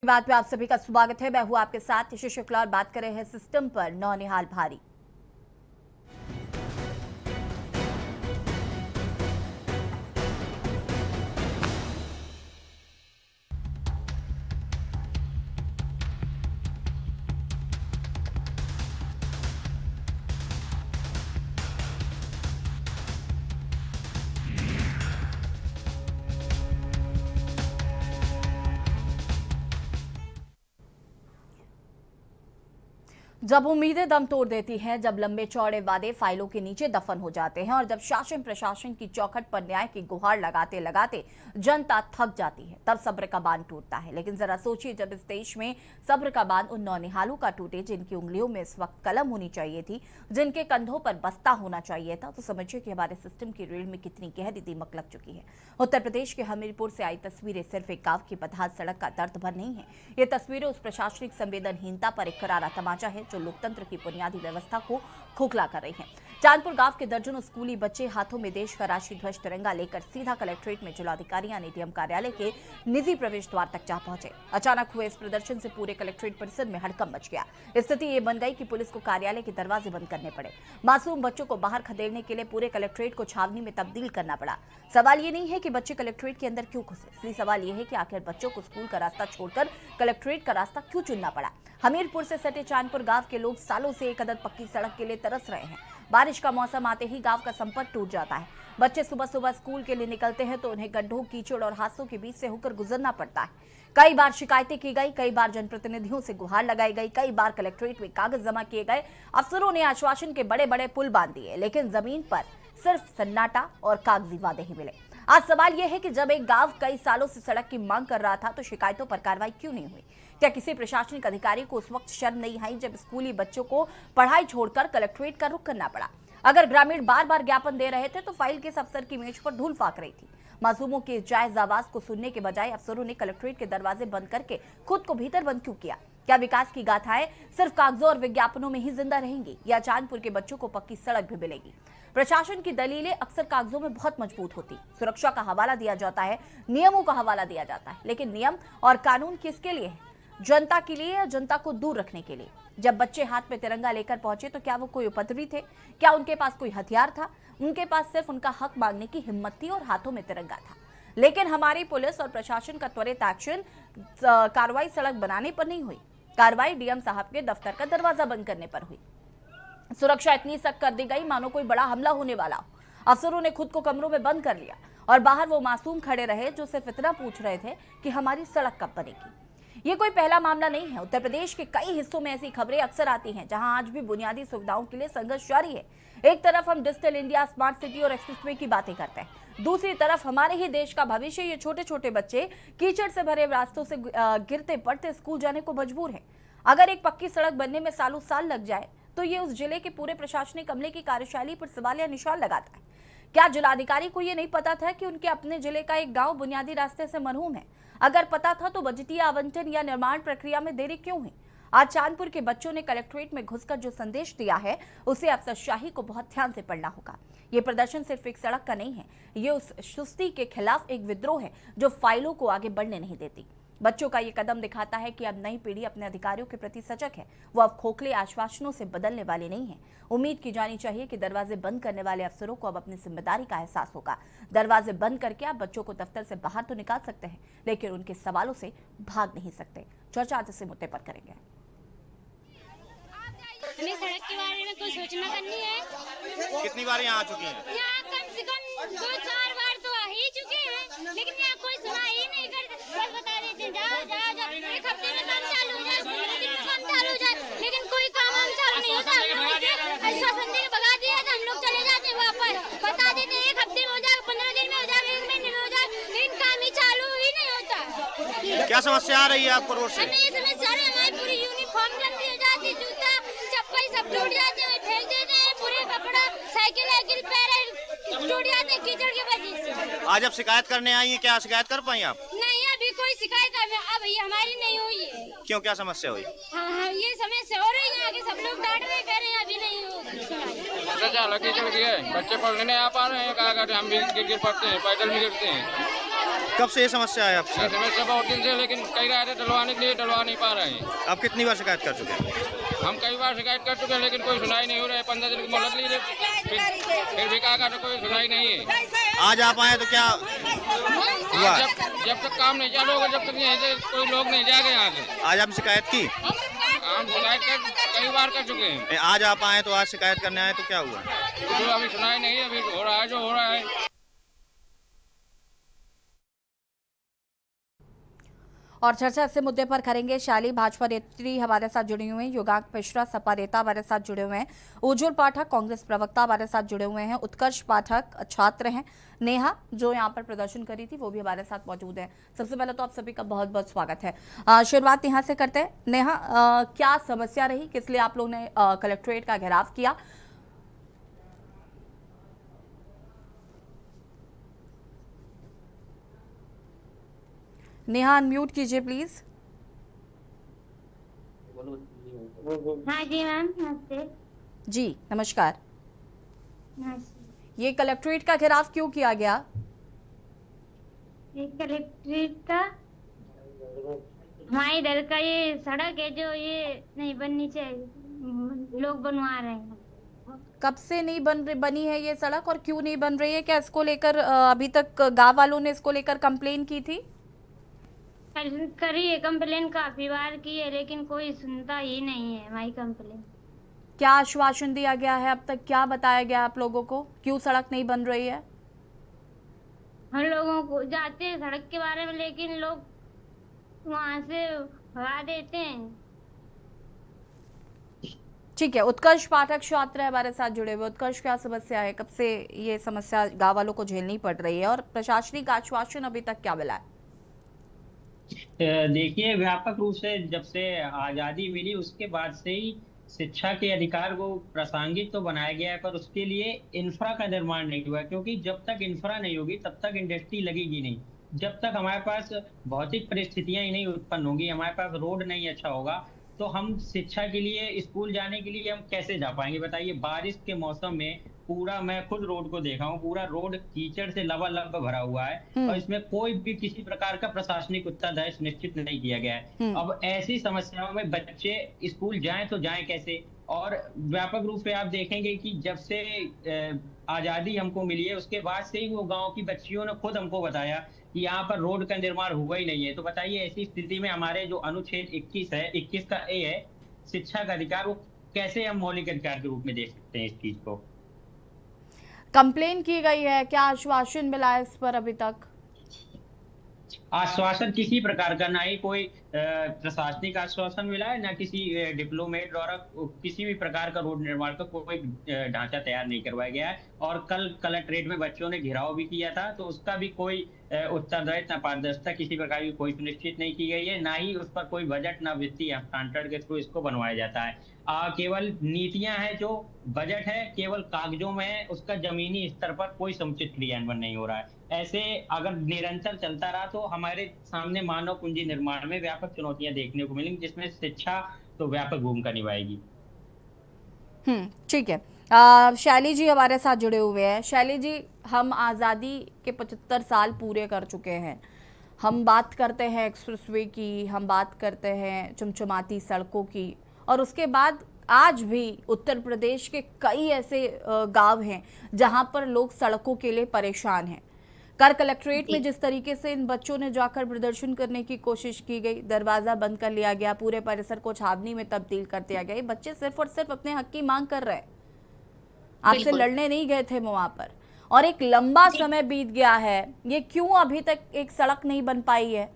बात में आप सभी का स्वागत है। मैं हूं आपके साथ यशु शुक्ला और बात कर रहे हैं सिस्टम पर नौनिहाल भारी। जब उम्मीदें दम तोड़ देती हैं, जब लंबे चौड़े वादे फाइलों के नीचे दफन हो जाते हैं और जब शासन प्रशासन की चौखट पर न्याय की गुहार लगाते लगाते जनता थक जाती है, तब सब्र का बांध टूटता है। लेकिन जरा सोचिए, जब इस देश में सब्र का बांध उन नौनिहालों का टूटे जिनकी उंगलियों में इस वक्त कलम होनी चाहिए थी, जिनके कंधों पर बस्ता होना चाहिए था, तो समझिए कि हमारे सिस्टम की रीढ़ में कितनी गहरी दीमक लग चुकी है। उत्तर प्रदेश के हमीरपुर से आई तस्वीरें सिर्फ एक गांव की बदहाल सड़क का दर्द भर नहीं है। ये तस्वीरें उस प्रशासनिक संवेदनहीनता पर एक करारा तमाचा है जो लोकतंत्र की बुनियादी व्यवस्था को खोखला कर रही है। चांदपुर गांव के दर्जनों स्कूली बच्चे हाथों में देश का राष्ट्रीय ध्वज तिरंगा लेकर सीधा कलेक्ट्रेट में जिलाधिकारी यानी डीएम कार्यालय के निजी प्रवेश द्वार तक जा पहुंचे। अचानक हुए इस प्रदर्शन से पूरे कलेक्ट्रेट परिसर में हड़कंप मच गया। स्थिति ये बन गई कि पुलिस को कार्यालय के दरवाजे बंद करने पड़े। मासूम बच्चों को बाहर खदेड़ने के लिए पूरे कलेक्ट्रेट को छावनी में तब्दील करना पड़ा। सवाल ये नहीं है कि बच्चे कलेक्ट्रेट के अंदर क्यों घुसे, असली सवाल ये है कि आखिर बच्चों को स्कूल का रास्ता छोड़कर कलेक्ट्रेट का रास्ता क्यों चुनना पड़ा। हमीरपुर से सटे चांदपुर गांव के लोग सालों से एक अदद पक्की सड़क के लिए तरस रहे हैं। बारिश का मौसम आते ही गांव का संपर्क टूट जाता है। बच्चे सुबह सुबह स्कूल के लिए निकलते हैं तो उन्हें गड्ढों, कीचड़ और हादसों के बीच से होकर गुजरना पड़ता है। कई बार शिकायतें की गई, कई बार जनप्रतिनिधियों से गुहार लगाई गई, कई बार कलेक्ट्रेट में कागज जमा किए गए। अफसरों ने आश्वासन के बड़े बड़े पुल बांध दिए, लेकिन जमीन पर सिर्फ सन्नाटा और कागजी वादे ही मिले। आज सवाल यह है कि जब एक गांव कई सालों से सड़क की मांग कर रहा था तो शिकायतों पर कार्रवाई क्यों नहीं हुई? क्या किसी प्रशासनिक अधिकारी को उस वक्त शर्म नहीं आई जब स्कूली बच्चों को पढ़ाई छोड़कर कलेक्ट्रेट का रुख करना पड़ा? अगर ग्रामीण बार बार ज्ञापन दे रहे थे तो फाइल के अफसर की मेज पर धूल फाक रही थी। मासूमों के जायज आवाज को सुनने के बजाय अफसरों ने कलेक्ट्रेट के दरवाजे बंद करके खुद को भीतर बंद क्यों किया? क्या विकास की गाथाएं सिर्फ कागजों और विज्ञापनों में ही जिंदा रहेंगी या चांदपुर के बच्चों को पक्की सड़क भी मिलेगी? प्रशासन की दलीलें अक्सर कागजों में बहुत मजबूत होती, सुरक्षा का हवाला दिया जाता है, नियमों का हवाला दिया जाता है, लेकिन नियम और कानून किसके लिए है? जनता के लिए या जनता को दूर रखने के लिए? जब बच्चे हाथ में तिरंगा लेकर पहुंचे तो क्या वो कोई उपद्रवी थे? क्या उनके पास कोई हथियार था? उनके पास सिर्फ उनका हक मांगने की हिम्मत थी और हाथों में तिरंगा था। लेकिन हमारी पुलिस और प्रशासन का त्वरित एक्शन, कार्रवाई सड़क बनाने पर नहीं हुई, कार्रवाई डीएम साहब के दफ्तर का दरवाजा बंद करने पर हुई। सुरक्षा इतनी सख्त कर दी गई मानो कोई बड़ा हमला होने वाला हो। अफसरों ने खुद को कमरों में बंद कर लिया और बाहर वो मासूम खड़े रहे जो सिर्फ इतना पूछ रहे थे कि हमारी सड़क कब बनेगी। ये कोई पहला मामला नहीं है। उत्तर प्रदेश के कई हिस्सों में ऐसी खबरें अक्सर आती हैं जहां आज भी बुनियादी सुविधाओं के लिए संघर्ष जारी है। एक तरफ हम डिजिटल इंडिया, स्मार्ट सिटी और एक्सप्रेसवे की बातें करते हैं, दूसरी तरफ हमारे ही देश का भविष्य, ये छोटे छोटे बच्चे कीचड़ से भरे रास्तों से गिरते पड़ते स्कूल जाने को मजबूर है। अगर एक पक्की सड़क बनने में सालों साल लग जाए तो ये उस जिले के पूरे प्रशासनिक अमले की कार्यशैली पर सवाल या निशान लगाता है। क्या जिलाधिकारी को ये नहीं पता था कि उनके अपने जिले का एक गांव बुनियादी रास्ते से मरहूम है? अगर पता था तो बजटीय आवंटन या निर्माण प्रक्रिया में देरी क्यों हुई? आज चांदपुर के बच्चों ने कलेक्ट्रेट में घुसकर जो संदेश दिया है उसे अफसरशाही को बहुत ध्यान से पढ़ना होगा। ये प्रदर्शन सिर्फ एक सड़क का नहीं है, ये उस सुस्ती के खिलाफ एक विद्रोह है जो फाइलों को आगे बढ़ने नहीं देती। बच्चों का ये कदम दिखाता है कि अब नई पीढ़ी अपने अधिकारियों के प्रति सजग है। वो अब खोखले आश्वासनों से बदलने वाली नहीं है। उम्मीद की जानी चाहिए कि दरवाजे बंद करने वाले अफसरों को अब अपनी जिम्मेदारी का एहसास होगा। दरवाजे बंद करके आप बच्चों को दफ्तर से बाहर तो निकाल सकते हैं, लेकिन उनके सवालों से भाग नहीं सकते। चर्चा आज इसी मुद्दे पर करेंगे। हमें सड़क के बारे में कुछ सूचना करनी है। कितनी बार यहाँ आ चुकी हैं? यहाँ कम से कम 2-4 बार तो आ ही चुके हैं, लेकिन यहाँ कोई सुना ही नहीं करते। बस बता देते जाओ जाओ जाओ, एक हफ्ते में काम चालू हो जाए, 15 दिन में काम चालू हो जाए, लेकिन कोई काम चालू नहीं होता। आश्वासन देके भगा दिया तो हम लोग चले जाते हैं वापस। बता देते एक हफ्ते में हो जाए, 15 दिन में हो जाए, 1 महीने में हो जाए, लेकिन काम ही चालू ही नहीं होता। क्या समस्या आ रही है आपको रोड से? हमें ये समस्या आ रही है, हमारी पूरी यूनिफॉर्म गंदी हो जाती, जूता चप्पल सब टूट जाते हैं, फेंक देते हैं, पूरे कपड़ा साइकिल पैर टूट जाते हैं कीचड़ की वजह से। आज अब शिकायत करने आई है, क्या शिकायत कर पाई आप? नहीं, अभी कोई शिकायत अब ये हमारी नहीं हुई है। क्यों, क्या समस्या हुई? हाँ, ये समस्या हो रही है, आगे सब लोग डांट रहे, कह रहे हैं अभी नहीं होगी। कीचड़ की है, बच्चे पढ़ने नहीं आ पा रहे हैं, क्या करते हैं, हम भी गिर पड़ते हैं, पैदल भी गिरते हैं। कब से ये समस्या है आपके ये साथ? समस्या बहुत दिन से, लेकिन कई रहे थे डलवाने के लिए, डलवा नहीं पा रहे हैं। आप कितनी बार शिकायत कर चुके हैं? हम कई बार शिकायत कर चुके हैं, लेकिन कोई सुनाई नहीं हो रहा है। 15 दिन की मोहलत ली, फिर भी कहा तो कोई सुनाई नहीं है। आज आप आए तो क्या हुआ? आज जब तक काम नहीं चालू होगा, जब तक यहाँ से कोई लोग नहीं जाएंगे यहाँ से। आज आपने शिकायत की? हम शिकायत कई बार कर चुके हैं। आज आप आए तो आज शिकायत करने आए तो क्या हुआ? तो अभी सुनाई नहीं है, अभी हो रहा है जो हो रहा है। और चर्चा इस मुद्दे पर करेंगे। शाली भाजपा नेत्री हमारे साथ जुड़ी हुए हैं, योगांक मिश्रा सपा नेता हमारे साथ जुड़े हुए हैं, उज्जवल पाठक कांग्रेस प्रवक्ता हमारे साथ जुड़े हुए हैं, उत्कर्ष पाठक छात्र हैं, नेहा जो यहाँ पर प्रदर्शन करी थी वो भी हमारे साथ मौजूद है। सबसे पहले तो आप सभी का बहुत बहुत स्वागत है। शुरुआत यहाँ से करते हैं। नेहा, क्या समस्या रही, किस लिए आप लोगों ने कलेक्ट्रेट का घेराव किया? नेहा अनम्यूट कीजिए प्लीज। हाँ जी मैम, नमस्ते। जी नमस्कार। नमस्ते। ये कलेक्ट्रेट का घेराव क्यों किया गया? ये कलेक्ट्रेट का हमारे इधर का ये सड़क है जो ये नहीं बननी चाहिए, लोग बनवा रहे हैं। कब से नहीं बनी है ये सड़क और क्यों नहीं बन रही है? क्या इसको लेकर अभी तक गांव वालों ने इसको लेकर कंप्लेन की थी? करी है कंप्लेन, काफी बार की है, लेकिन कोई सुनता ही नहीं है हमारी कंप्लेन। क्या आश्वासन दिया गया है अब तक, क्या बताया गया आप लोगों को, क्यों सड़क नहीं बन रही है? हम लोगों को जाते हैं सड़क के बारे में, लेकिन लोग वहाँ से भगा देते हैं। ठीक है, उत्कर्ष पाठक छात्र है हमारे साथ जुड़े हुए। उत्कर्ष, क्या समस्या है, कब से ये समस्या गाँव वालों को झेलनी पड़ रही है और प्रशासनिक आश्वासन अभी तक क्या मिला है? देखिए, व्यापक रूप से जब से आज़ादी मिली उसके बाद से ही शिक्षा के अधिकार को प्रासंगिक तो बनाया गया है, पर उसके लिए इंफ्रा का निर्माण नहीं हुआ है। क्योंकि जब तक इंफ्रा नहीं होगी तब तक इंडस्ट्री लगेगी नहीं। जब तक हमारे पास भौतिक परिस्थितियां ही नहीं उत्पन्न होंगी, हमारे पास रोड नहीं अच्छा होगा, तो हम शिक्षा के लिए, स्कूल जाने के लिए हम कैसे जा पाएंगे बताइए। बारिश के मौसम में पूरा, मैं खुद रोड को देखा हूँ, पूरा रोड कीचड़ से लबालब भरा हुआ है और इसमें कोई भी किसी प्रकार का प्रशासनिक उत्तरदायी सुनिश्चित नहीं किया गया है। अब ऐसी समस्याओं में बच्चे स्कूल जाएं तो जाएं कैसे? और व्यापक रूप से आप देखेंगे कि जब से आजादी हमको मिली है उसके बाद से ही वो गांव की बच्चियों ने खुद हमको बताया कि यहाँ पर रोड का निर्माण हुआ ही नहीं है। तो बताइए, ऐसी स्थिति में हमारे जो अनुच्छेद 21 है, 21 का ए है, शिक्षा का अधिकार, वो कैसे हम मौलिक अधिकार के रूप में देख सकते हैं इस चीज को? कंप्लेन की गई है, क्या आश्वासन मिला है इस पर अभी तक? आश्वासन किसी प्रकार का, ना ही कोई प्रशासनिक आश्वासन मिला है, ना किसी डिप्लोमेट द्वारा किसी भी प्रकार का रोड निर्माण का कोई ढांचा तैयार नहीं करवाया गया है। और कल कलेक्ट्रेट में बच्चों ने घेराव भी किया था, तो उसका भी कोई उत्तरदायित्व, पारदर्शिता किसी प्रकार की कोई सुनिश्चित नहीं की गई है। ना ही उस पर कोई बजट, ना वित्तीय हस्तांतरण के थ्रू इसको बनवाया जाता है। केवल नीतियां हैं, जो बजट है केवल कागजों में है, उसका जमीनी स्तर पर कोई समुचित क्रियान्वयन नहीं हो रहा है। ऐसे अगर निरंतर चलता रहा तो हमारे सामने मानव पूंजी निर्माण में व्यापक चुनौतियां देखने को मिलेंगी, जिसमें शिक्षा तो व्यापक भूमिका निभाएगी। ठीक है। शैली जी हमारे साथ जुड़े हुए हैं। शैली जी, हम आज़ादी के 75 साल पूरे कर चुके हैं। हम बात करते हैं एक्सप्रेसवे की, हम बात करते हैं चमचमाती सड़कों की, और उसके बाद आज भी उत्तर प्रदेश के कई ऐसे गांव हैं जहां पर लोग सड़कों के लिए परेशान हैं। कर कलेक्ट्रेट में जिस तरीके से इन बच्चों ने जाकर प्रदर्शन करने की कोशिश की गई, दरवाजा बंद कर लिया गया, पूरे परिसर को छावनी में तब्दील कर दिया गया। बच्चे सिर्फ और सिर्फ अपने हक की मांग कर रहे हैं, आपसे लड़ने नहीं गए थे वहां पर, और एक लंबा समय बीत गया है। ये क्यों अभी तक एक सड़क नहीं बन पाई है?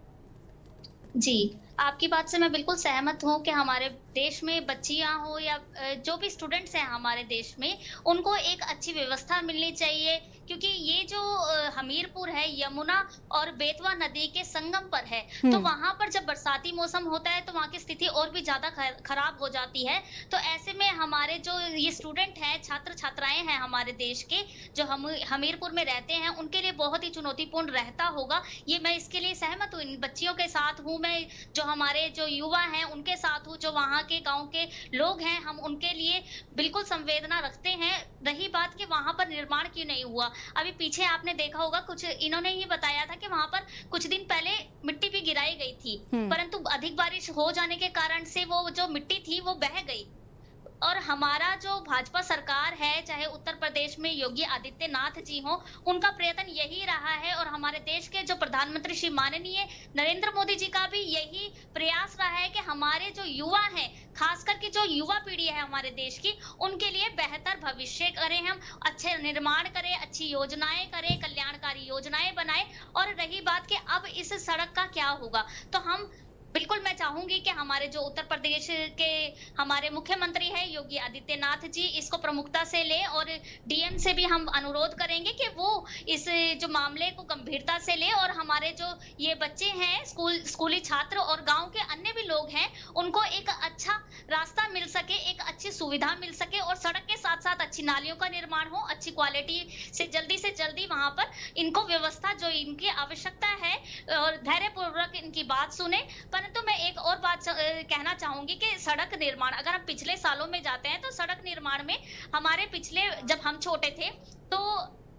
जी, आपकी बात से मैं बिल्कुल सहमत हूँ कि हमारे देश में बच्चियां हो या जो भी स्टूडेंट्स हैं हमारे देश में, उनको एक अच्छी व्यवस्था मिलनी चाहिए। क्योंकि ये जो हमीरपुर है, यमुना और बेतवा नदी के संगम पर है, तो वहां पर जब बरसाती मौसम होता है तो वहां की स्थिति और भी ज्यादा खराब हो जाती है। तो ऐसे में हमारे जो ये स्टूडेंट हैं, छात्र छात्राएं हैं हमारे देश के, जो हमीरपुर में रहते हैं, उनके लिए बहुत ही चुनौतीपूर्ण रहता होगा। ये मैं इसके लिए सहमत हूँ, इन बच्चियों के साथ हूँ मैं, जो हमारे जो युवा हैं उनके साथ हूँ, जो वहाँ के गाँव के लोग हैं, हम उनके लिए बिल्कुल संवेदना रखते हैं। रही बात कि वहां पर निर्माण क्यों नहीं हुआ, अभी पीछे आपने देखा होगा कुछ इन्होंने ही बताया था कि वहां पर कुछ दिन पहले मिट्टी भी गिराई गई थी, परंतु अधिक बारिश हो जाने के कारण से वो जो मिट्टी थी वो बह गई। और हमारा जो भाजपा सरकार है, चाहे उत्तर प्रदेश में योगी आदित्यनाथ जी हो, उनका प्रयत्न यही रहा है और हमारे देश के जो प्रधानमंत्री श्री माननीय नरेंद्र मोदी जी का भी यही प्रयास रहा है कि हमारे जो युवा हैं, खास करके जो युवा पीढ़ी है हमारे देश की, उनके लिए बेहतर भविष्य करें, हम अच्छे निर्माण करें, अच्छी योजनाएं करें, कल्याणकारी योजनाएं बनाएं। और रही बात कि अब इस सड़क का क्या होगा, तो हम बिल्कुल मैं चाहूंगी कि हमारे जो उत्तर प्रदेश के हमारे मुख्यमंत्री हैं योगी आदित्यनाथ जी इसको प्रमुखता से ले और डीएम से भी हम अनुरोध करेंगे कि वो इस जो मामले को गंभीरता से ले और हमारे जो ये बच्चे हैं, स्कूली छात्र और गांव के अन्य भी लोग हैं, उनको एक अच्छा रास्ता मिल सके, एक अच्छी सुविधा मिल सके और सड़क के साथ साथ अच्छी नालियों का निर्माण हो, अच्छी क्वालिटी से जल्दी वहां पर इनको व्यवस्था जो इनकी आवश्यकता है और धैर्यपूर्वक इनकी बात सुने। परंतु मैं एक और बात कहना चाहूंगी कि सड़क निर्माण, अगर हम पिछले सालों में जाते हैं तो सड़क निर्माण में हमारे पिछले जब हम छोटे थे तो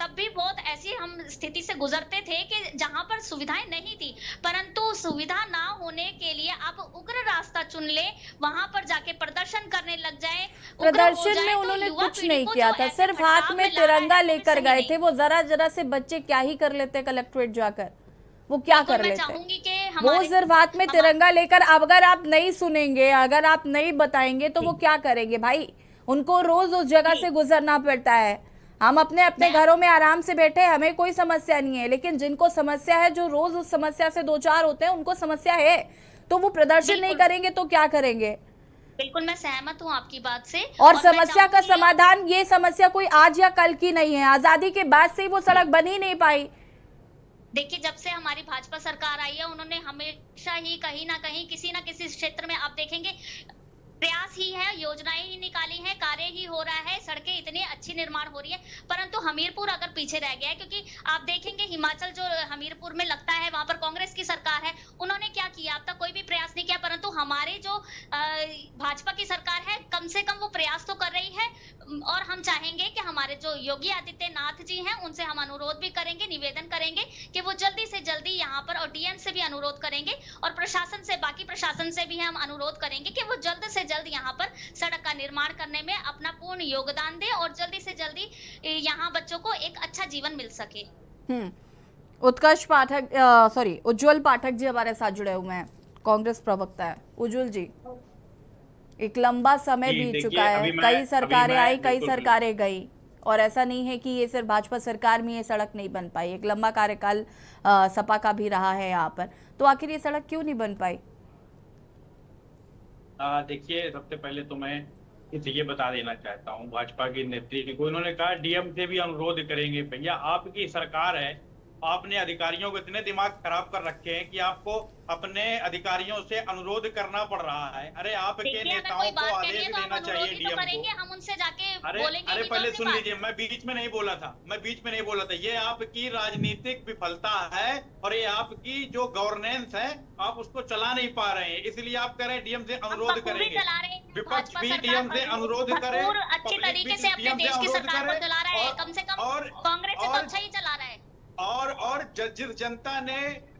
तब भी बहुत ऐसी हम स्थिति से गुजरते थे कि जहां पर सुविधाएं नहीं थी, परंतु सुविधा ना होने के लिए आप उग्र रास्ता चुन ले, वहां पर जाके प्रदर्शन करने लग जाए। प्रदर्शन में उन्होंने कुछ नहीं किया था, सिर्फ हाथ में तिरंगा लेकर गए थे। वो जरा से बच्चे क्या ही कर लेते कलेक्ट्रेट जाकर, वो क्या कर लेते, वो सिर्फ हाथ में तिरंगा लेकर। अगर आप नहीं सुनेंगे, अगर आप नहीं बताएंगे तो वो क्या करेंगे भाई, उनको रोज उस जगह से गुजरना पड़ता है। हम अपने अपने घरों में आराम से बैठे, हमें कोई समस्या नहीं है, लेकिन जिनको समस्या है, जो रोज उस समस्या से दो चार होते हैं, उनको समस्या है, तो वो प्रदर्शन नहीं करेंगे तो क्या करेंगे। बिल्कुल मैं सहमत हूँ आपकी बात से। और समस्या का समाधान, ये समस्या कोई आज या कल की नहीं है, आजादी के बाद से वो सड़क बन ही नहीं पाई। देखिए, जब से हमारी भाजपा सरकार आई है, उन्होंने हमेशा ही कहीं ना कहीं किसी ना किसी क्षेत्र में आप देखेंगे प्रयास ही है, योजनाएं ही निकाली हैं, कार्य ही हो रहा है, सड़कें इतनी अच्छी निर्माण हो रही है, परंतु हमीरपुर अगर पीछे रह गया है, क्योंकि आप देखेंगे हिमाचल जो हमीरपुर में लगता है वहां पर कांग्रेस की सरकार है, उन्होंने क्या किया, अब तक कोई भी प्रयास नहीं किया। परंतु हमारे जो भाजपा की सरकार है, कम से कम वो प्रयास तो कर रही है। और हम चाहेंगे कि हमारे जो योगी आदित्यनाथ जी हैं, उनसे हम अनुरोध भी करेंगे, निवेदन करेंगे कि वो जल्दी से जल्दी यहाँ पर, और डीएम से भी अनुरोध करेंगे और प्रशासन से, बाकी प्रशासन से भी हम अनुरोध करेंगे कि वो जल्द से जल्द यहाँ पर सड़क का निर्माण करने में अपना पूर्ण योगदान दे और जल्दी से जल्दी यहाँ बच्चों को एक अच्छा जीवन मिल सके। उत्कर्ष पाठक, सॉरी उज्जवल पाठक जी हमारे साथ जुड़े हुए हैं, कांग्रेस प्रवक्ता है। उज्जवल जी, एक लंबा समय बीत चुका है, कई सरकारें आई, कई सरकारें गई, और ऐसा नहीं है कि ये सिर्फ भाजपा सरकार में ये सड़क नहीं बन पाई, एक लंबा कार्यकाल सपा का भी रहा है यहाँ पर, तो आखिर ये सड़क क्यों नहीं बन पाई? देखिए, सबसे पहले तो मैं ये बता देना चाहता हूँ भाजपा के नेतृत्व को, इन्होंने कहा डीएम से भी अनुरोध करेंगे। भैया, आपकी सरकार है, आपने अधिकारियों को इतने दिमाग खराब कर रखे हैं कि आपको अपने अधिकारियों से अनुरोध करना पड़ रहा है। अरे आपके नेताओं को आदेश देना चाहिए डीएम को। हम उनसे जाके अरे पहले सुन लीजिए, मैं बीच में नहीं बोला था, ये आपकी राजनीतिक विफलता है और ये आपकी जो गवर्नेंस है, आप उसको चला नहीं पा रहे हैं, इसलिए आप कह रहे हैं डीएम से अनुरोध करेंगे। विपक्ष भी डीएम से अनुरोध करे, अच्छी तरीके से अपने देश की सरकार को चला रहा है, कम से कम कांग्रेस से तो अच्छा ही चला रहा है। और जिस जनता ने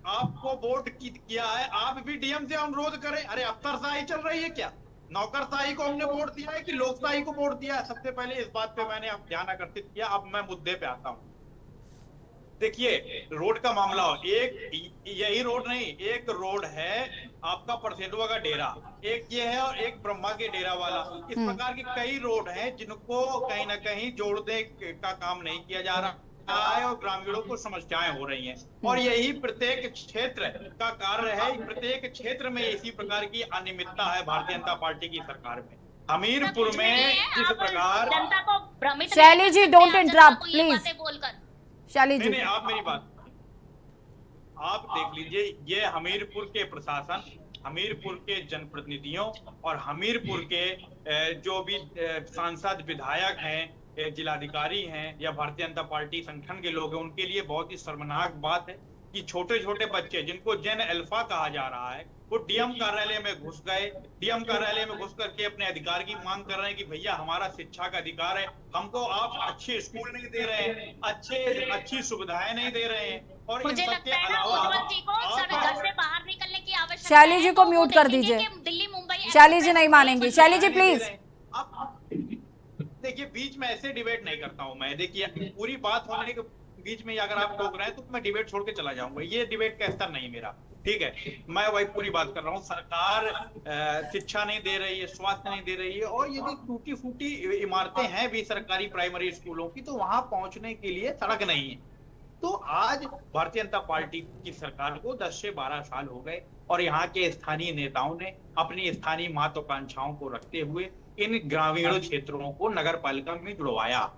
आपको वोट किया है, आप भी डीएम से अनुरोध करें। अरे अफसरशाही चल रही है क्या? नौकरशाही को हमने वोट दिया है कि लोकशाही को वोट दिया है? सबसे पहले इस बात पे मैंने आप ध्यान आकर्षित किया। अब मैं मुद्दे पे आता हूँ। देखिए, रोड का मामला हो, एक यही रोड नहीं, एक रोड है आपका परसेडुआ का डेरा, एक ये है और एक ब्रह्मा के डेरा वाला। इस प्रकार के कई रोड हैं जिनको कहीं ना कहीं जोड़ने का काम नहीं किया जा रहा है और ग्रामीणों को समस्याएं हो रही हैं। और यही प्रत्येक क्षेत्र का कार्य है, प्रत्येक क्षेत्र में इसी प्रकार की अनियमितता है भारतीय जनता पार्टी की सरकार में। हमीरपुर में जिस प्रकार, जनता को भ्रमित, शैली जी डोंट इंटरप्ट प्लीज, शैली जी नहीं, आप मेरी बात आप देख लीजिए। ये हमीरपुर के प्रशासन, हमीरपुर के जनप्रतिनिधियों और हमीरपुर के जो भी सांसद, विधायक हैं, जिलाधिकारी हैं या भारतीय जनता पार्टी संगठन के लोग हैं, उनके लिए बहुत ही शर्मनाक बात है कि छोटे छोटे बच्चे जिनको जेन अल्फा कहा जा रहा है, वो डीएम कार्यालय में घुस गए, डीएम कार्यालय में घुस करके अपने अधिकार की मांग कर रहे हैं कि भैया हमारा शिक्षा का अधिकार है, हमको आप अच्छे स्कूल नहीं दे रहे हैं, अच्छी सुविधाएं नहीं दे रहे हैं। और मुझे इन लगता सबके है ना अलावा उज्जवल जी को सब घर से बाहर निकलने की आवश्यकता शैली है, जी तो को वो म्यूट कर देखेंगे दीजिए। कि दिल्ली मुंबई शैली जी नहीं मानेंगी। शैली जी प्लीज। देखिए बीच में ऐसे डिबेट नहीं करता हूं मैं। देखिए पूरी बात होने के बीच में अगर आप टोक रहे हैं तो मैं डिबेट छोड़ के चला जाऊंगा, ये डिबेट का स्तर नहीं मेरा, ठीक है। मैं वही पूरी बात कर रहा हूँ, सरकार शिक्षा नहीं दे रही है, स्वास्थ्य नहीं दे रही है, और यदि टूटी फूटी इमारतें हैं भी सरकारी प्राइमरी स्कूलों की तो वहां पहुंचने के लिए सड़क नहीं है। तो आज भारतीय जनता पार्टी की सरकार को 10 से 12 साल हो गए और यहाँ के स्थानीय नेताओं ने अपनी स्थानीय महत्वाकांक्षाओं को रखते हुए इन ग्रामीण क्षेत्रों को नगर पालिका में जुड़वाया।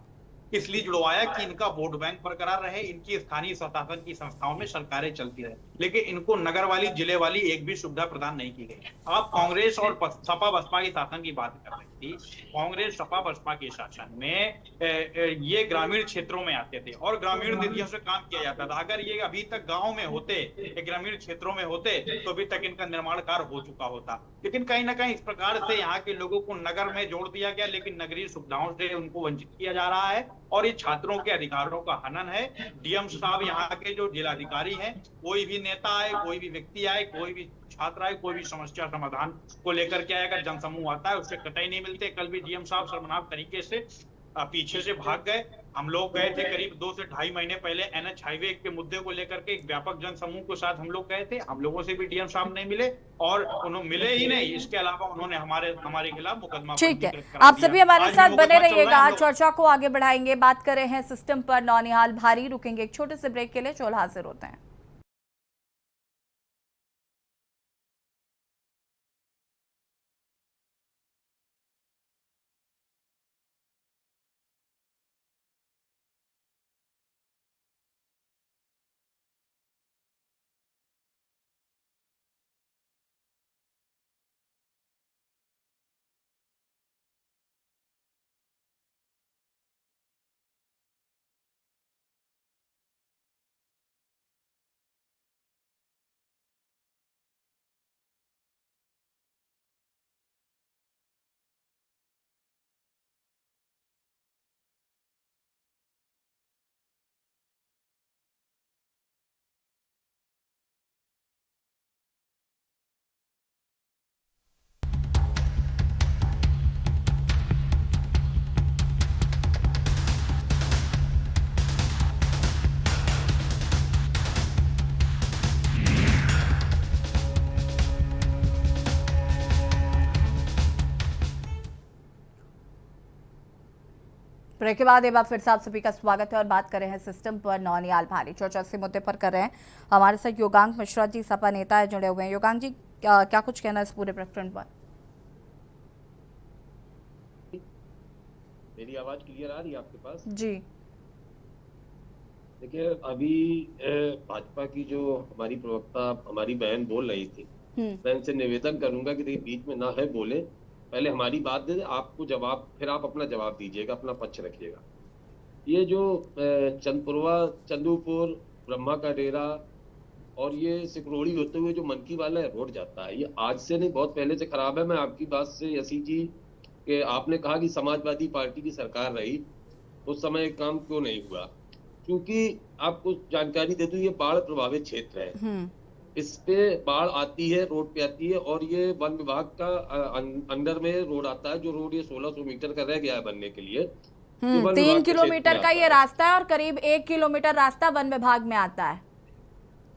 इसलिए जुड़वाया कि इनका वोट बैंक बरकरार रहे, इनकी स्थानीय स्वशासन की संस्थाओं में सरकारें चलती रहे, लेकिन इनको नगर वाली जिले वाली एक भी सुविधा प्रदान नहीं की गई। आप कांग्रेस और सपा बसपा के शासन की बात कर रही थी। कांग्रेस सपा बसपा के शासन में ये ग्रामीण क्षेत्रों में आते थे और ग्रामीण निधियों से काम किया जाता था। अगर ये अभी तक गाँव में होते, ग्रामीण क्षेत्रों में होते तो अभी तक इनका निर्माण कार्य हो चुका होता। लेकिन कहीं ना कहीं इस प्रकार से यहाँ के लोगों को नगर में जोड़ दिया गया, लेकिन नगरीय सुविधाओं से उनको वंचित किया जा रहा है और ये छात्रों के अधिकारों का हनन है। डीएम साहब यहाँ के जो जिलाधिकारी हैं, कोई भी नेता आए, कोई भी व्यक्ति आए, कोई भी छात्र आए, कोई भी समस्या समाधान को लेकर के आएगा, जनसमूह आता है, उससे कतई नहीं मिलते। कल भी डीएम साहब शर्मनाक तरीके से पीछे से भाग गए। हम लोग गए थे करीब 2 से ढाई महीने पहले NH हाईवे के मुद्दे को लेकर के एक व्यापक जनसमूह के साथ हम लोग गए थे। हम लोगों से भी डीएम साहब नहीं मिले और उन्होंने मिले ही नहीं, इसके अलावा उन्होंने हमारे खिलाफ मुकदमा ठीक है, आप सभी हमारे साथ बने रहिएगा, चर्चा को आगे बढ़ाएंगे। बात कर रहे हैं सिस्टम पर नौनिहाल भारी। रुकेंगे एक छोटे से ब्रेक के लिए, चोल हाजिर होते हैं। ब्रेक के बाद एक बार फिर से आप सभी का स्वागत है और बात कर रहे हैं सिस्टम पर नौनिहाल भारी। चर्चा इसी मुद्दे पर कर रहे हैं। हमारे साथ योगांक मिश्रा जी, सपा नेता है, जुड़े हुए हैं। योगांक जी, क्या कुछ कहना है इस पूरे प्रकरण पर? मेरी आवाज क्लियर आ रही है आपके पास? जी देखिए, अभी भाजपा की जो हमारी प्रवक्ता हमारी बहन बोल रही थी, मैं इनसे निवेदन करूंगा कि देखिए बीच में ना है बोले, पहले हमारी बात दे, आपको जवाब, फिर आप अपना जवाब दीजिएगा, अपना पक्ष रखिएगा। ये जो चंदपुरवा, चंदूपुर, ब्रह्मा का डेरा और ये सिकरोड़ी होते हुए जो मनकी वाला रोड जाता है, ये आज से नहीं बहुत पहले से खराब है। मैं आपकी बात से यसी जी कि आपने कहा कि समाजवादी पार्टी की सरकार रही, उस समय काम क्यों नहीं हुआ? क्योंकि आपको जानकारी दे दूं, ये बाढ़ प्रभावित क्षेत्र है, इस पे बाढ़ आती है, रोड पे आती है, और ये वन विभाग का अंडर में रोड आता है, जो रोड ये 1600 मीटर का रह गया है बनने के लिए। 3 किलोमीटर का ये रास्ता है और करीब 1 किलोमीटर रास्ता वन विभाग में आता है।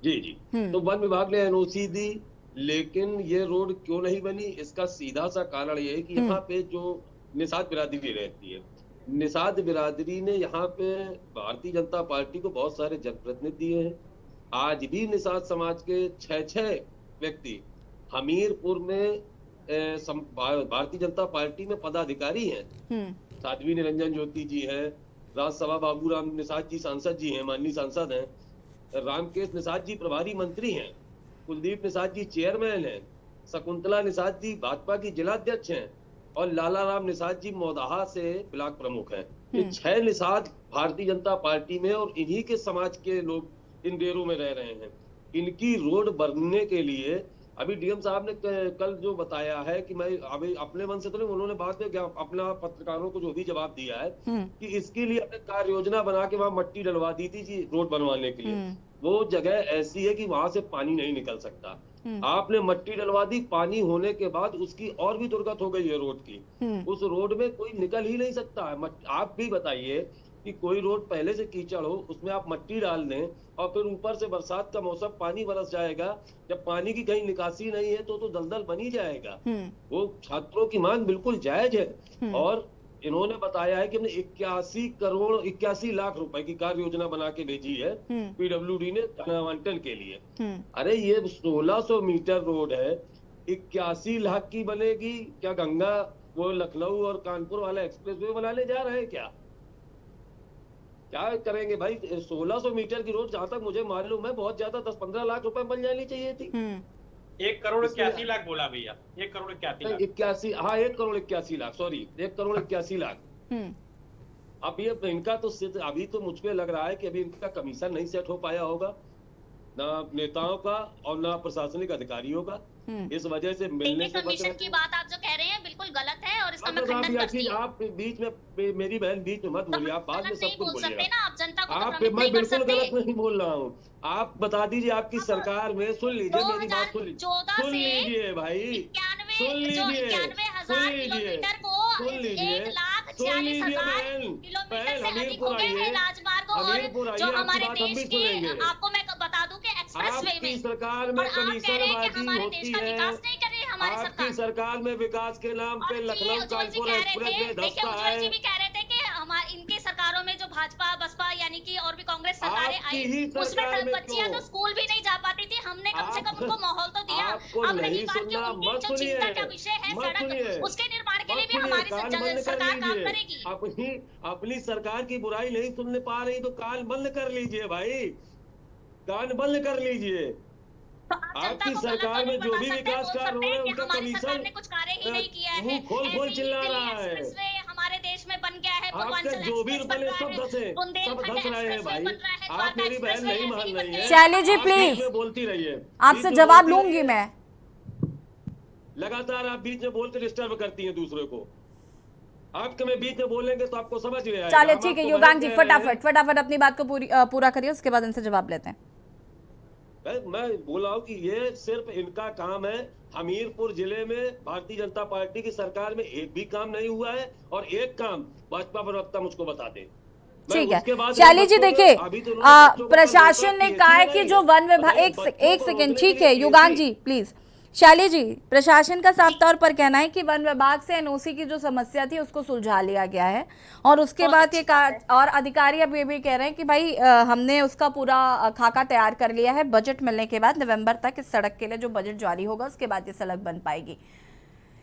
जी जी। तो वन विभाग ने एनओसी दी, लेकिन ये रोड क्यों नहीं बनी? इसका सीधा सा कारण ये है कि यहाँ पे जो निषाद बिरादरी रहती है, निषाद बिरादरी ने यहाँ पे भारतीय जनता पार्टी को बहुत सारे जनप्रतिनिधि दिए हैं। आज भी निषाद समाज के 6 व्यक्ति हमीरपुर में भारतीय जनता पार्टी में पदाधिकारी हैं। साध्वी निरंजन ज्योति जी हैं, राज्यसभा बाबूराम निषाद जी सांसद जी हैं, माननीय सांसद हैं, रामकेश निषाद जी प्रभारी मंत्री हैं, कुलदीप निषाद जी चेयरमैन हैं, शकुंतला निषाद जी भाजपा की जिलाध्यक्ष हैं और लाला राम निषाद जी मौदाहा से ब्लॉक प्रमुख हैं। ये 6 निषाद भारतीय जनता पार्टी में, और इन्हीं के समाज के लोग इन डेरों में रह रहे हैं। इनकी रोड बनने के लिए अभी डीएम साहब ने कल जो बताया है कि मैं अभी अपने मन से तो नहीं, उन्होंने बाद में अपना पत्रकारों को जो भी जवाब दिया है कि इसके लिए अपने कार्य योजना बना के वहां मट्टी डलवा दी थी जी रोड बनवाने के लिए। वो जगह ऐसी है कि वहां से पानी नहीं निकल सकता। आपने मट्टी डलवा दी, पानी होने के बाद उसकी और भी दुर्गत हो गई है रोड की। उस रोड में कोई निकल ही नहीं सकता है। आप भी बताइए कि कोई रोड पहले से कीचड़ हो, उसमें आप मट्टी डाल दें और फिर ऊपर से बरसात का मौसम पानी बरस जाएगा, जब पानी की कहीं निकासी नहीं है तो दलदल बन ही जाएगा। वो छात्रों की मांग बिल्कुल जायज है और इन्होंने बताया है कि हमने 81 लाख रुपए की कार्य योजना बना के भेजी है पीडब्ल्यूडी ने आवंटन के लिए। अरे ये 1600 मीटर रोड है, 81 लाख की बनेगी क्या? गंगा वो लखनऊ और कानपुर वाला एक्सप्रेस वे बनाने जा रहे हैं क्या करेंगे भाई? 1600 मीटर की रोड जहां तक मुझे मालूम है बहुत ज्यादा 10-15 लाख रुपए बन जानी चाहिए थी। 1,81,00,000 बोला भैया, 1,81,00,000। हाँ 1,81,00,000 सॉरी 1,81,00,000। अब ये इनका तो अभी तो मुझ पे लग रहा है कि अभी इनका कमीशन नहीं सेट हो पाया होगा, ना नेताओं का और ना प्रशासनिक अधिकारियों का। इस वजह से मिलने से कमीशन की बात आप जो कह रहे हैं बिल्कुल गलत है और इसका मैं खंडन करती हूं। आप बीच में मेरी बहन बीच में मत बोलिए, आप बाद में सब कुछ बोलिए ना, आप जनता को आप। मैं बिल्कुल गलत नहीं बोल रहा हूँ, आप बता दीजिए आपकी सरकार में। सुन लीजिए मेरी बात, सुन लीजिए भाई, सुन लीजिए हमीरपुर आइए, जो हमारे देश के आपको मैं बता दूं कि एक्सप्रेस वे में सरकार में कमीशनबाजी होती है। आपकी सरकार में विकास के नाम पे लखनऊ कानपुर एक्सप्रेस वे धंसता है। भी कह रहे थे कि हमारे इनके सरकारों में जो भाजपा बसपा यानी कि और भी कांग्रेस सरकारें आई उसमें बच्चियां तो स्कूल भी नहीं जा पाती थी। हमने कम से कम उनको माहौल तो दिया। अब रही बात जो चिंता का विषय है सड़क, उसके निर्माण के लिए भी हमारी सरकार काम करेगी। अपनी सरकार की बुराई नहीं सुनने पा रही तो कान बंद कर लीजिए भाई, कान बंद कर लीजिए। आपकी सरकार में जो भी विकास कार्य हो रहे हैं उनका कमीशन ने कुछ कार्य ही नहीं किया है। मुंह खोल चिल्ला रहा है। हमारे देश में बन गया है, आपके जो भी रुपए सब धस रहे हैं भाई। आप मेरी बहन नहीं मान रही है। शैली जी प्लीज बोलती रहिए, आपसे जवाब लूंगी मैं। लगातार आप बीच में बोल के डिस्टर्ब करती हैं दूसरे को। आपके में बीच में बोलेंगे तो आपको समझ में आएगा। चलिए ठीक है युगांग जी, फटाफट अपनी बात को पूरा करिए, उसके बाद इनसे जवाब लेते हैं। मैं बोला हूं कि ये सिर्फ इनका काम है। हमीरपुर जिले में भारतीय जनता पार्टी की सरकार में एक भी काम नहीं हुआ है और एक काम भाजपा प्रवक्ता मुझको बता दे। ठीक है शैली जी, देखिए प्रशासन ने कहा है कि जो वन विभाग, एक सेकेंड, ठीक है युगांग जी प्लीज। शैली जी, प्रशासन का साफ तौर पर कहना है कि वन विभाग से एनओसी की जो समस्या थी उसको सुलझा लिया गया है और उसके बाद ये और अधिकारी अब ये भी कह रहे हैं कि भाई हमने उसका पूरा खाका तैयार कर लिया है। बजट मिलने के बाद नवंबर तक इस सड़क के लिए जो बजट जारी होगा उसके बाद ये सड़क बन पाएगी।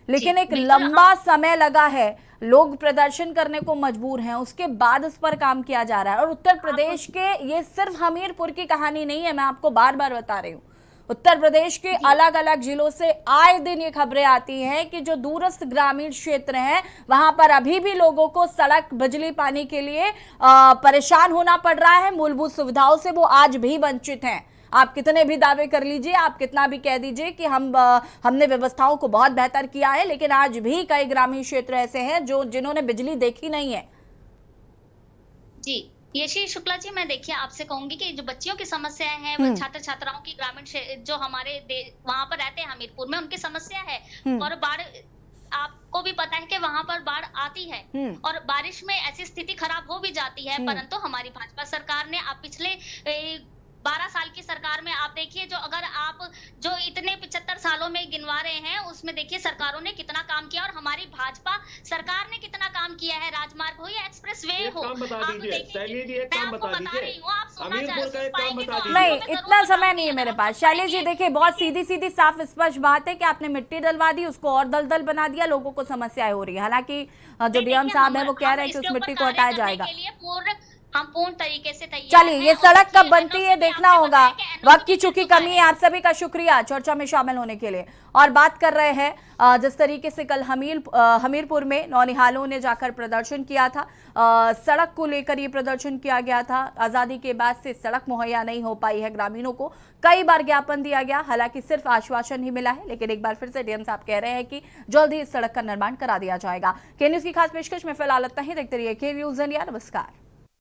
लेकिन एक लंबा समय लगा है, लोग प्रदर्शन करने को मजबूर हैं, उसके बाद इस पर काम किया जा रहा है। और उत्तर प्रदेश के, ये सिर्फ हमीरपुर की कहानी नहीं है, मैं आपको बार बार बता रही हूँ, उत्तर प्रदेश के अलग अलग जिलों से आए दिन ये खबरें आती हैं कि जो दूरस्थ ग्रामीण क्षेत्र हैं वहां पर अभी भी लोगों को सड़क, बिजली, पानी के लिए परेशान होना पड़ रहा है। मूलभूत सुविधाओं से वो आज भी वंचित हैं। आप कितने भी दावे कर लीजिए, आप कितना भी कह दीजिए कि हमने व्यवस्थाओं को बहुत बेहतर किया है, लेकिन आज भी कई ग्रामीण क्षेत्र ऐसे हैं जिन्होंने बिजली देखी नहीं है। जी यशी शुक्ला जी, मैं देखिए आपसे कहूंगी कि जो बच्चियों की समस्याएं हैं, छात्र छात्राओं की ग्रामीण जो हमारे वहां पर रहते हैं हमीरपुर में, उनकी समस्या है। और बाढ़, आपको भी पता है कि वहां पर बाढ़ आती है और बारिश में ऐसी स्थिति खराब हो भी जाती है। परंतु हमारी भाजपा सरकार ने आप पिछले 12 साल की सरकार में आप देखिए, जो अगर आप जो इतने 75 सालों में गिनवा रहे हैं उसमें देखिए सरकारों ने कितना काम किया और हमारी भाजपा सरकार ने कितना काम किया है। राजमार्ग हो या एक्सप्रेस वे हो, नहीं इतना समय नहीं है मेरे पास। शैली जी देखिए, बहुत सीधी सीधी साफ स्पष्ट बात है कि आपने मिट्टी डलवा दी, उसको और दलदल बना दिया, लोगों को समस्याएं हो रही है। हालांकि जो डीएम साहब है वो कह रहे हैं कि उस मिट्टी को हटाया जाएगा। हम पूर्ण तरीके से तैयार चलिए, हैं। ये और सड़क देखिए, कब बनती है NOC देखना आपने होगा। बताया कि NOC वक्त की चूंकि किस कमी है, आप सभी का शुक्रिया चर्चा में शामिल होने के लिए। और बात कर रहे हैं जिस तरीके से कल हमीरपुर में नौनिहालों ने जाकर प्रदर्शन किया था, सड़क को लेकर ये प्रदर्शन किया गया था। आजादी के बाद से सड़क मुहैया नहीं हो पाई है ग्रामीणों को, कई बार ज्ञापन दिया गया, हालांकि सिर्फ आश्वासन ही मिला है। लेकिन एक बार फिर से डीएम साहब कह रहे हैं कि जल्द ही इस सड़क का निर्माण करा दिया जाएगा। के न्यूज की खास पेशकश में फिलहाल इतना ही। देखते रहिए के न्यूज इंडिया। नमस्कार।